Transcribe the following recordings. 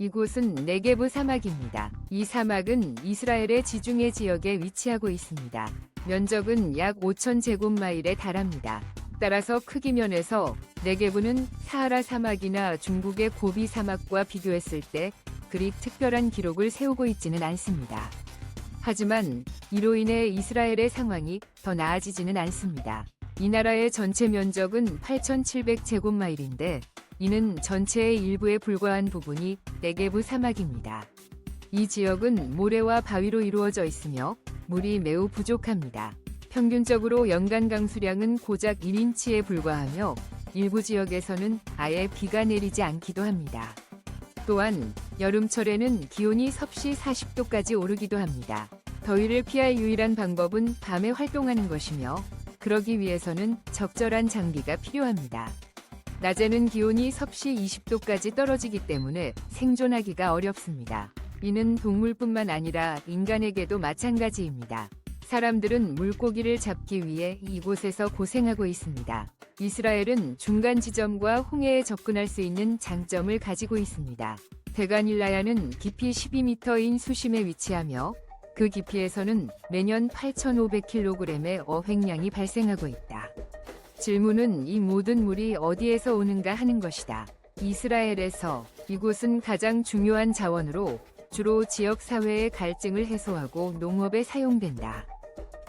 이곳은 네게브 사막입니다. 이 사막은 이스라엘의 지중해 지역에 위치하고 있습니다. 면적은 약 5,000제곱마일에 달합니다. 따라서 크기 면에서 네게브는 사하라 사막이나 중국의 고비 사막과 비교했을 때 그리 특별한 기록을 세우고 있지는 않습니다. 하지만 이로 인해 이스라엘의 상황이 더 나아지지는 않습니다. 이 나라의 전체 면적은 8,700제곱마일인데 이는 전체의 일부에 불과한 부분이 네게브 사막입니다. 이 지역은 모래와 바위로 이루어져 있으며 물이 매우 부족합니다. 평균적으로 연간 강수량은 고작 1인치에 불과하며 일부 지역에서는 아예 비가 내리지 않기도 합니다. 또한 여름철에는 기온이 섭씨 40도까지 오르기도 합니다. 더위를 피할 유일한 방법은 밤에 활동하는 것이며 그러기 위해서는 적절한 장비가 필요합니다. 낮에는 기온이 섭씨 20도까지 떨어지기 때문에 생존하기가 어렵습니다. 이는 동물뿐만 아니라 인간에게도 마찬가지입니다. 사람들은 물고기를 잡기 위해 이곳에서 고생하고 있습니다. 이스라엘은 중간 지점과 홍해에 접근할 수 있는 장점을 가지고 있습니다. 데가닐라야는 깊이 12m인 수심에 위치하며 그 깊이에서는 매년 8,500kg의 어획량이 발생하고 있다. 질문은 이 모든 물이 어디에서 오는가 하는 것이다. 이스라엘에서 이곳은 가장 중요한 자원으로 주로 지역 사회의 갈증을 해소하고 농업에 사용된다.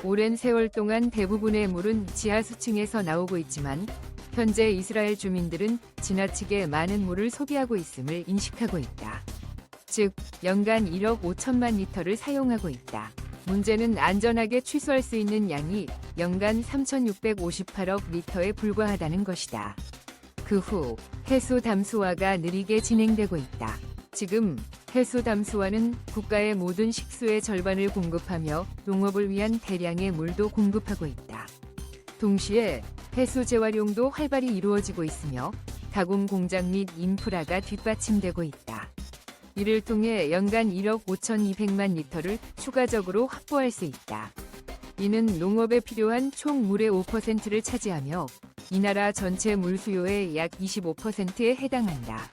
오랜 세월 동안 대부분의 물은 지하수층에서 나오고 있지만 현재 이스라엘 주민들은 지나치게 많은 물을 소비하고 있음을 인식하고 있다. 즉, 연간 1억 5천만 리터를 사용하고 있다. 문제는 안전하게 취소할 수 있는 양이 연간 3,658억 리터에 불과하다는 것이다. 그 후 해수 담수화가 느리게 진행되고 있다. 지금 해수 담수화는 국가의 모든 식수의 절반을 공급하며 농업을 위한 대량의 물도 공급하고 있다. 동시에 해수 재활용도 활발히 이루어지고 있으며 가공 공장 및 인프라가 뒷받침되고 있다. 이를 통해 연간 1억 5,200만 리터를 추가적으로 확보할 수 있다. 이는 농업에 필요한 총 물의 5%를 차지하며 이 나라 전체 물 수요의 약 25%에 해당한다.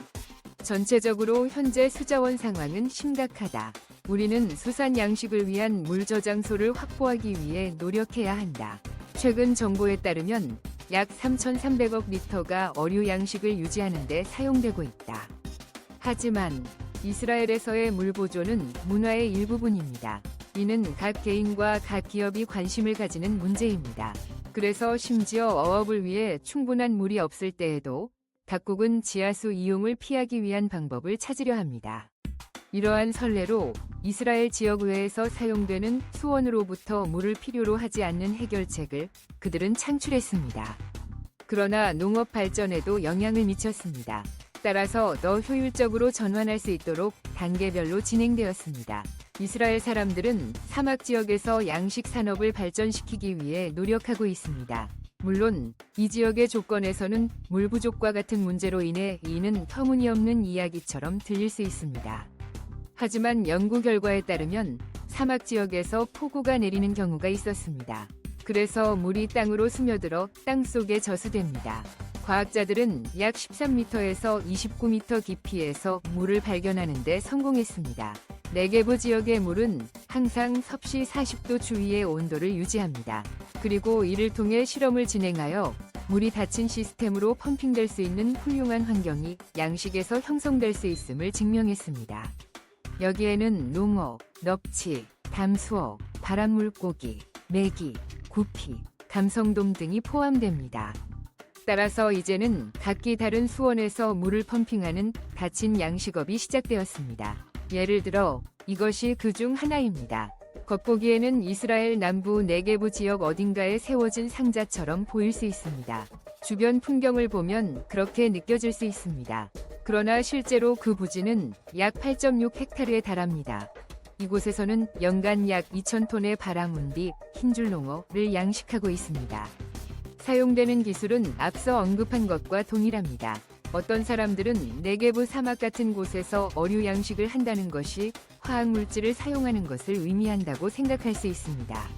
전체적으로 현재 수자원 상황은 심각하다. 우리는 수산 양식을 위한 물 저장소를 확보하기 위해 노력해야 한다. 최근 정보에 따르면 약 3,300억 리터가 어류 양식을 유지하는 데 사용되고 있다. 하지만 이스라엘에서의 물 보조는 문화의 일부분입니다. 이는 각 개인과 각 기업이 관심을 가지는 문제입니다. 그래서 심지어 어업을 위해 충분한 물이 없을 때에도 각국은 지하수 이용을 피하기 위한 방법을 찾으려 합니다. 이러한 선례로 이스라엘 지역의회에서 사용되는 수원으로부터 물을 필요로 하지 않는 해결책을 그들은 창출했습니다. 그러나 농업 발전에도 영향을 미쳤습니다. 따라서 더 효율적으로 전환할 수 있도록 단계별로 진행되었습니다. 이스라엘 사람들은 사막 지역에서 양식 산업을 발전시키기 위해 노력하고 있습니다. 물론 이 지역의 조건에서는 물 부족과 같은 문제로 인해 이는 터무니없는 이야기처럼 들릴 수 있습니다. 하지만 연구 결과에 따르면 사막 지역에서 폭우가 내리는 경우가 있었습니다. 그래서 물이 땅으로 스며들어 땅속에 저수됩니다. 과학자들은 약 13m에서 29m 깊이에서 물을 발견하는 데 성공했습니다. 네게브 지역의 물은 항상 섭씨 40도 주위의 온도를 유지합니다. 그리고 이를 통해 실험을 진행하여 물이 닫힌 시스템으로 펌핑될 수 있는 훌륭한 환경이 양식에서 형성될 수 있음을 증명했습니다. 여기에는 농어, 넙치, 담수어, 바람물고기, 메기, 구피, 감성돔 등이 포함됩니다. 따라서 이제는 각기 다른 수원에서 물을 펌핑하는 닫힌 양식업이 시작되었습니다. 예를 들어 이것이 그 중 하나입니다. 겉보기에는 이스라엘 남부 네게브 지역 어딘가에 세워진 상자처럼 보일 수 있습니다. 주변 풍경을 보면 그렇게 느껴질 수 있습니다. 그러나 실제로 그 부지는 약 8.6헥타르에 달합니다. 이곳에서는 연간 약 2,000톤의 바라문디, 흰줄농어를 양식하고 있습니다. 사용되는 기술은 앞서 언급한 것과 동일합니다. 어떤 사람들은 네게브 사막 같은 곳에서 어류 양식을 한다는 것이 화학물질을 사용하는 것을 의미한다고 생각할 수 있습니다.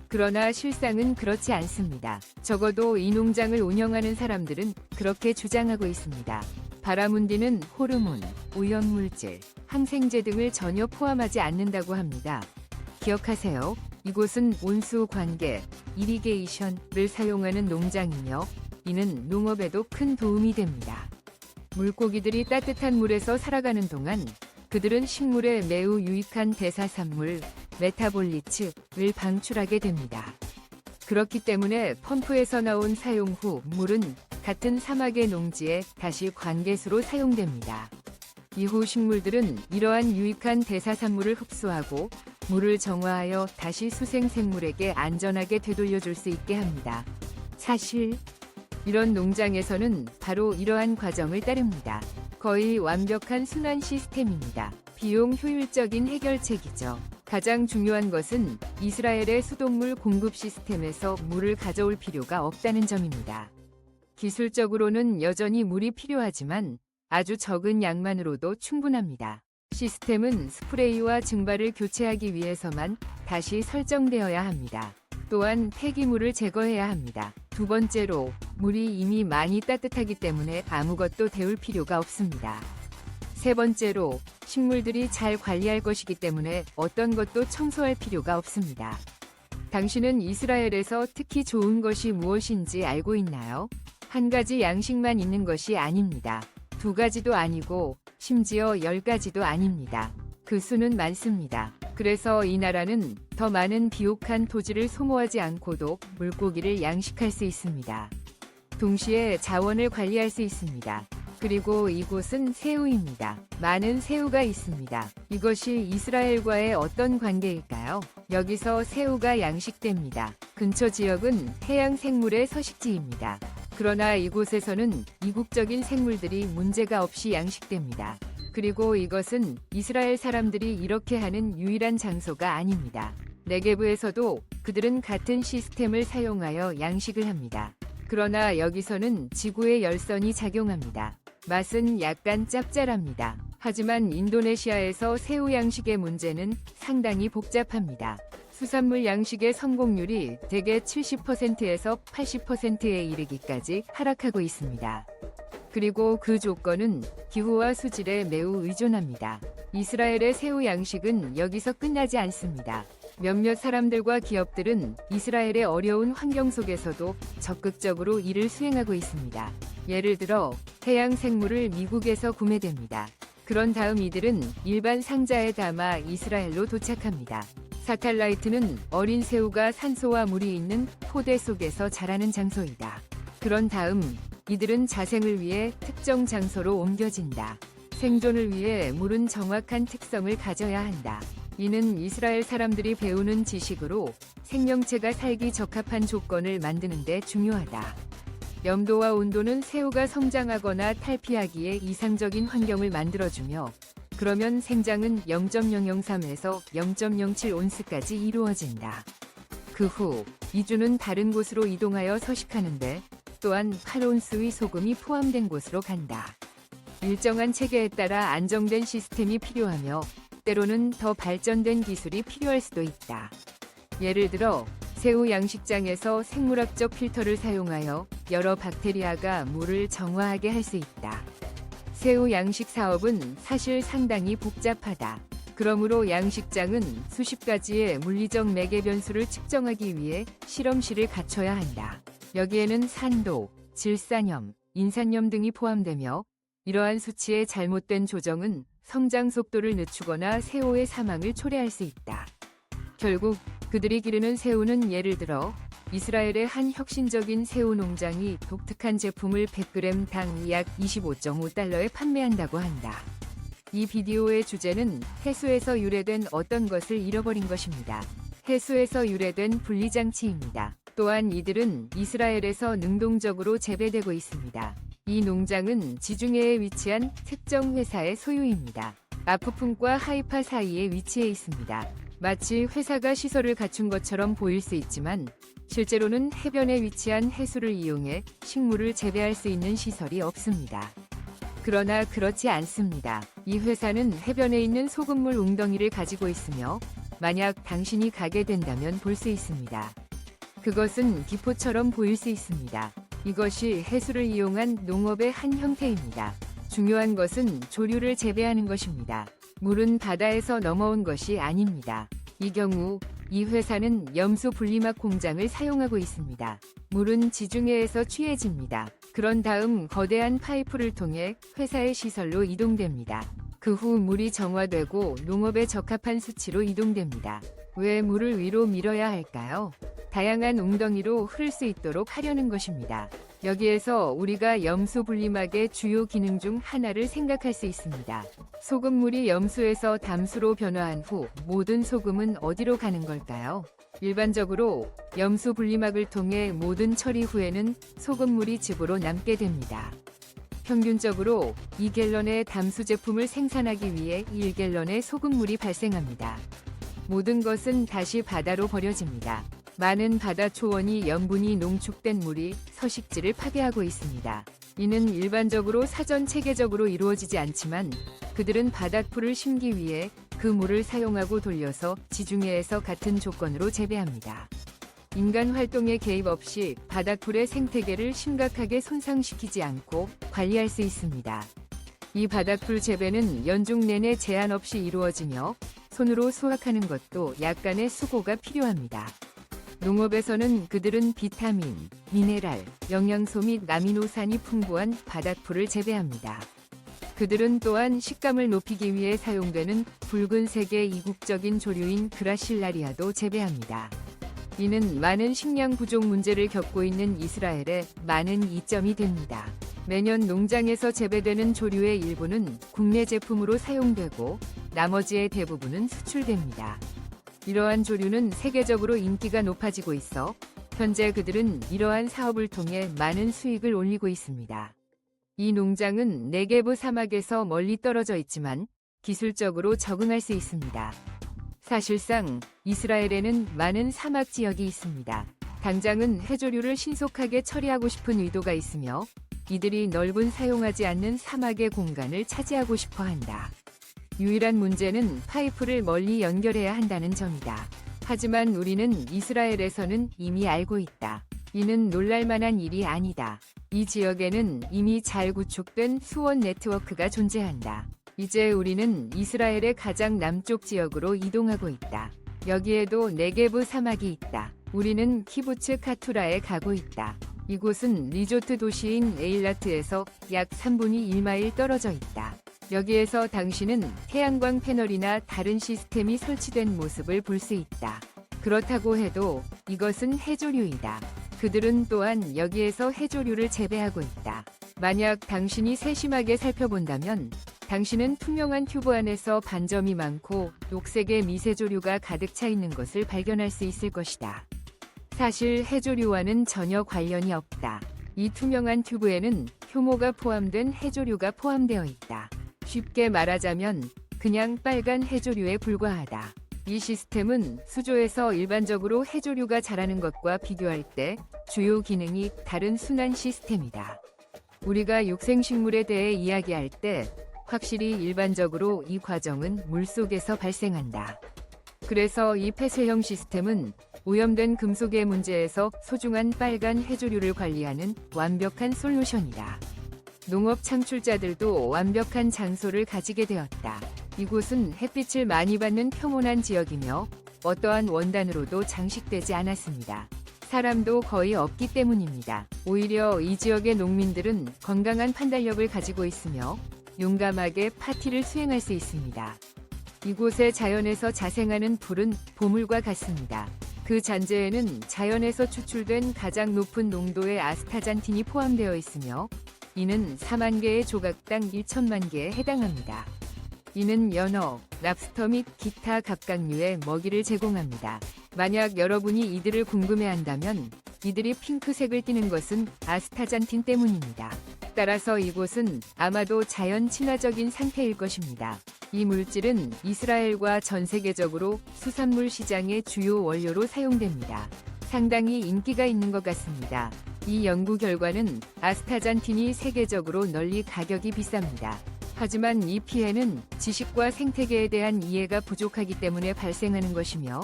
그러나 실상은 그렇지 않습니다. 적어도 이 농장을 운영하는 사람들은 그렇게 주장하고 있습니다. 바라문디는 호르몬, 오염물질, 항생제 등을 전혀 포함하지 않는다고 합니다. 기억하세요. 이곳은 온수 관계, 이리게이션을 사용하는 농장이며 이는 농업에도 큰 도움이 됩니다. 물고기들이 따뜻한 물에서 살아가는 동안 그들은 식물에 매우 유익한 대사산물, 메타볼리츠를 방출하게 됩니다. 그렇기 때문에 펌프에서 나온 사용 후 물은 같은 사막의 농지에 다시 관계수로 사용됩니다. 이후 식물들은 이러한 유익한 대사산물을 흡수하고 물을 정화하여 다시 수생생물에게 안전하게 되돌려줄 수 있게 합니다. 사실 이런 농장에서는 바로 이러한 과정을 따릅니다. 거의 완벽한 순환 시스템입니다. 비용 효율적인 해결책이죠. 가장 중요한 것은 이스라엘의 수돗물 공급 시스템에서 물을 가져올 필요가 없다는 점입니다. 기술적으로는 여전히 물이 필요하지만 아주 적은 양만으로도 충분합니다. 시스템은 스프레이와 증발을 교체하기 위해서만 다시 설정되어야 합니다. 또한 폐기물을 제거해야 합니다. 두 번째로, 물이 이미 많이 따뜻하기 때문에 아무것도 데울 필요가 없습니다. 세 번째로, 식물들이 잘 관리할 것이기 때문에 어떤 것도 청소할 필요가 없습니다. 당신은 이스라엘에서 특히 좋은 것이 무엇인지 알고 있나요? 한 가지 양식만 있는 것이 아닙니다. 두 가지도 아니고 심지어 10가지도 아닙니다. 그 수는 많습니다. 그래서 이 나라는 더 많은 비옥한 토지를 소모하지 않고도 물고기를 양식할 수 있습니다. 동시에 자원을 관리할 수 있습니다. 그리고 이곳은 새우입니다. 많은 새우가 있습니다. 이것이 이스라엘과의 어떤 관계일까요? 여기서 새우가 양식됩니다. 근처 지역은 해양 생물의 서식지입니다. 그러나 이곳에서는 이국적인 생물들이 문제가 없이 양식됩니다. 그리고 이것은 이스라엘 사람들이 이렇게 하는 유일한 장소가 아닙니다. 네게브에서도 그들은 같은 시스템을 사용하여 양식을 합니다. 그러나 여기서는 지구의 열선이 작용합니다. 맛은 약간 짭짤합니다. 하지만 인도네시아에서 새우 양식의 문제는 상당히 복잡합니다. 수산물 양식의 성공률이 대개 70%에서 80%에 이르기까지 하락하고 있습니다. 그리고 그 조건은 기후와 수질에 매우 의존합니다. 이스라엘의 새우 양식은 여기서 끝나지 않습니다. 몇몇 사람들과 기업들은 이스라엘의 어려운 환경 속에서도 적극적으로 일을 수행하고 있습니다. 예를 들어 해양 생물을 미국에서 구매됩니다. 그런 다음 이들은 일반 상자에 담아 이스라엘로 도착합니다. 사탈라이트는 어린 새우가 산소와 물이 있는 포대 속에서 자라는 장소이다. 그런 다음 이들은 자생을 위해 특정 장소로 옮겨진다. 생존을 위해 물은 정확한 특성을 가져야 한다. 이는 이스라엘 사람들이 배우는 지식으로 생명체가 살기 적합한 조건을 만드는 데 중요하다. 염도와 온도는 새우가 성장하거나 탈피하기에 이상적인 환경을 만들어주며 그러면 생장은 0.003에서 0.07 온스까지 이루어진다. 그 후 이주는 다른 곳으로 이동하여 서식하는데 또한 8온스의 소금이 포함된 곳으로 간다. 일정한 체계에 따라 안정된 시스템이 필요하며 때로는 더 발전된 기술이 필요할 수도 있다. 예를 들어 새우 양식장에서 생물학적 필터를 사용하여 여러 박테리아가 물을 정화하게 할 수 있다. 새우 양식 사업은 사실 상당히 복잡하다. 그러므로 양식장은 수십 가지의 물리적 매개 변수를 측정하기 위해 실험실을 갖춰야 한다. 여기에는 산도, 질산염, 인산염 등이 포함되며 이러한 수치의 잘못된 조정은 성장 속도를 늦추거나 새우의 사망을 초래할 수 있다. 결국 그들이 기르는 새우는 예를 들어 이스라엘의 한 혁신적인 새우 농장이 독특한 제품을 100g당 약 25.5달러에 판매한다고 한다. 이 비디오의 주제는 해수에서 유래된 어떤 것을 잃어버린 것입니다. 해수에서 유래된 분리장치입니다. 또한 이들은 이스라엘에서 능동적으로 재배되고 있습니다. 이 농장은 지중해에 위치한 특정 회사의 소유입니다. 아프품과 하이파 사이에 위치해 있습니다. 마치 회사가 시설을 갖춘 것처럼 보일 수 있지만 실제로는 해변에 위치한 해수를 이용해 식물을 재배할 수 있는 시설이 없습니다. 그러나 그렇지 않습니다. 이 회사는 해변에 있는 소금물 웅덩이를 가지고 있으며 만약 당신이 가게 된다면 볼 수 있습니다. 그것은 기포처럼 보일 수 있습니다. 이것이 해수를 이용한 농업의 한 형태입니다. 중요한 것은 조류를 재배하는 것입니다. 물은 바다에서 넘어온 것이 아닙니다. 이 경우 이 회사는 염수 분리막 공장을 사용하고 있습니다. 물은 지중해에서 취해집니다. 그런 다음 거대한 파이프를 통해 회사의 시설로 이동됩니다. 그 후 물이 정화되고 농업에 적합한 수치로 이동됩니다. 왜 물을 위로 밀어야 할까요? 다양한 웅덩이로 흐를 수 있도록 하려는 것입니다. 여기에서 우리가 염수 분리막의 주요 기능 중 하나를 생각할 수 있습니다. 소금물이 염수에서 담수로 변화한 후 모든 소금은 어디로 가는 걸까요? 일반적으로 염수 분리막을 통해 모든 처리 후에는 소금물이 즙으로 남게 됩니다. 평균적으로 2갤런의 담수 제품을 생산하기 위해 1갤런의 소금물이 발생합니다. 모든 것은 다시 바다로 버려집니다. 많은 바다 초원이 염분이 농축된 물이 서식지를 파괴하고 있습니다. 이는 일반적으로 사전 체계적으로 이루어지지 않지만 그들은 바닥풀을 심기 위해 그 물을 사용하고 돌려서 지중해에서 같은 조건으로 재배합니다. 인간 활동의 개입 없이 바닥풀의 생태계를 심각하게 손상시키지 않고 관리할 수 있습니다. 이 바닥풀 재배는 연중 내내 제한 없이 이루어지며 손으로 수확하는 것도 약간의 수고가 필요합니다. 농업에서는 그들은 비타민, 미네랄, 영양소 및 아미노산이 풍부한 바닥풀을 재배합니다. 그들은 또한 식감을 높이기 위해 사용되는 붉은색의 이국적인 조류인 그라실라리아도 재배합니다. 이는 많은 식량 부족 문제를 겪고 있는 이스라엘에 많은 이점이 됩니다. 매년 농장에서 재배되는 조류의 일부는 국내 제품으로 사용되고 나머지의 대부분은 수출됩니다. 이러한 조류는 세계적으로 인기가 높아지고 있어 현재 그들은 이러한 사업을 통해 많은 수익을 올리고 있습니다. 이 농장은 네게브 사막에서 멀리 떨어져 있지만 기술적으로 적응할 수 있습니다. 사실상 이스라엘에는 많은 사막 지역이 있습니다. 당장은 해조류를 신속하게 처리하고 싶은 의도가 있으며 이들이 넓은 사용하지 않는 사막의 공간을 차지하고 싶어 한다. 유일한 문제는 파이프를 멀리 연결해야 한다는 점이다. 하지만 우리는 이스라엘에서는 이미 알고 있다. 이는 놀랄만한 일이 아니다. 이 지역에는 이미 잘 구축된 수원 네트워크가 존재한다. 이제 우리는 이스라엘의 가장 남쪽 지역으로 이동하고 있다. 여기에도 네게브 사막이 있다. 우리는 키부츠 카투라에 가고 있다. 이곳은 리조트 도시인 에일라트에서 약 3분의 1마일 떨어져 있다. 여기에서 당신은 태양광 패널이나 다른 시스템이 설치된 모습을 볼 수 있다. 그렇다고 해도 이것은 해조류이다. 그들은 또한 여기에서 해조류를 재배하고 있다. 만약 당신이 세심하게 살펴본다면 당신은 투명한 튜브 안에서 반점이 많고 녹색의 미세조류가 가득 차 있는 것을 발견할 수 있을 것이다. 사실 해조류와는 전혀 관련이 없다. 이 투명한 튜브에는 효모가 포함된 해조류가 포함되어 있다. 쉽게 말하자면 그냥 빨간 해조류에 불과하다. 이 시스템은 수조에서 일반적으로 해조류가 자라는 것과 비교할 때 주요 기능이 다른 순환 시스템이다. 우리가 육생식물에 대해 이야기할 때 확실히 일반적으로 이 과정은 물속에서 발생한다. 그래서 이 폐쇄형 시스템은 오염된 금속의 문제에서 소중한 빨간 해조류를 관리하는 완벽한 솔루션이다. 농업 창출자들도 완벽한 장소를 가지게 되었다. 이곳은 햇빛을 많이 받는 평온한 지역이며 어떠한 원단으로도 장식되지 않았습니다. 사람도 거의 없기 때문입니다. 오히려 이 지역의 농민들은 건강한 판단력을 가지고 있으며 용감하게 파티를 수행할 수 있습니다. 이곳의 자연에서 자생하는 풀은 보물과 같습니다. 그 잔재에는 자연에서 추출된 가장 높은 농도의 아스타잔틴이 포함되어 있으며 이는 4만 개의 조각당 1천만 개에 해당합니다. 이는 연어, 랍스터 및 기타 갑각류의 먹이를 제공합니다. 만약 여러분이 이들을 궁금해한다면 이들이 핑크색을 띠는 것은 아스타잔틴 때문입니다. 따라서 이곳은 아마도 자연 친화적인 상태일 것입니다. 이 물질은 이스라엘과 전 세계적으로 수산물 시장의 주요 원료로 사용됩니다. 상당히 인기가 있는 것 같습니다. 이 연구 결과는 아스타잔틴이 세계적으로 널리 가격이 비쌉니다. 하지만 이 피해는 지식과 생태계에 대한 이해가 부족하기 때문에 발생하는 것이며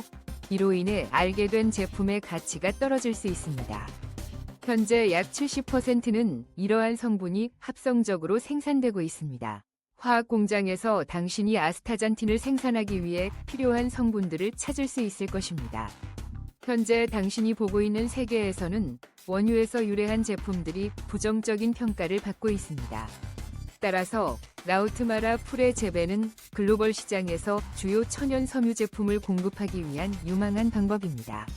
이로 인해 알게 된 제품의 가치가 떨어질 수 있습니다. 현재 약 70%는 이러한 성분이 합성적으로 생산되고 있습니다. 화학 공장에서 당신이 아스타잔틴을 생산하기 위해 필요한 성분들을 찾을 수 있을 것입니다. 현재 당신이 보고 있는 세계에서는 원유에서 유래한 제품들이 부정적인 평가를 받고 있습니다. 따라서 라우트마라 풀의 재배는 글로벌 시장에서 주요 천연 섬유 제품을 공급하기 위한 유망한 방법입니다.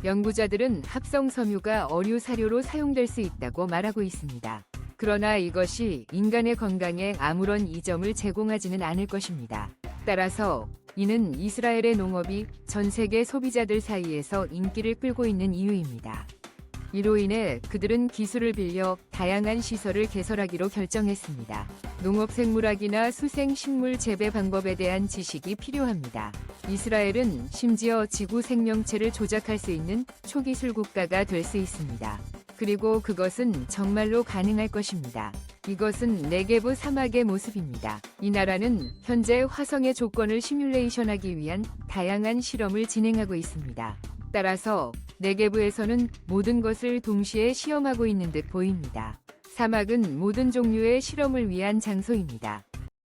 연구자들은 합성 섬유가 어류 사료로 사용될 수 있다고 말하고 있습니다. 그러나 이것이 인간의 건강에 아무런 이점을 제공하지는 않을 것입니다. 따라서 이는 이스라엘의 농업이 전 세계 소비자들 사이에서 인기를 끌고 있는 이유입니다. 이로 인해 그들은 기술을 빌려 다양한 시설을 개설하기로 결정했습니다. 농업생물학이나 수생식물 재배 방법에 대한 지식이 필요합니다. 이스라엘은 심지어 지구 생명체를 조작할 수 있는 초기술 국가가 될 수 있습니다. 그리고 그것은 정말로 가능할 것입니다. 이것은 네게브 사막의 모습입니다. 이 나라는 현재 화성의 조건을 시뮬레이션하기 위한 다양한 실험을 진행하고 있습니다. 따라서 네게브에서는 모든 것을 동시에 시험하고 있는 듯 보입니다. 사막은 모든 종류의 실험을 위한 장소입니다.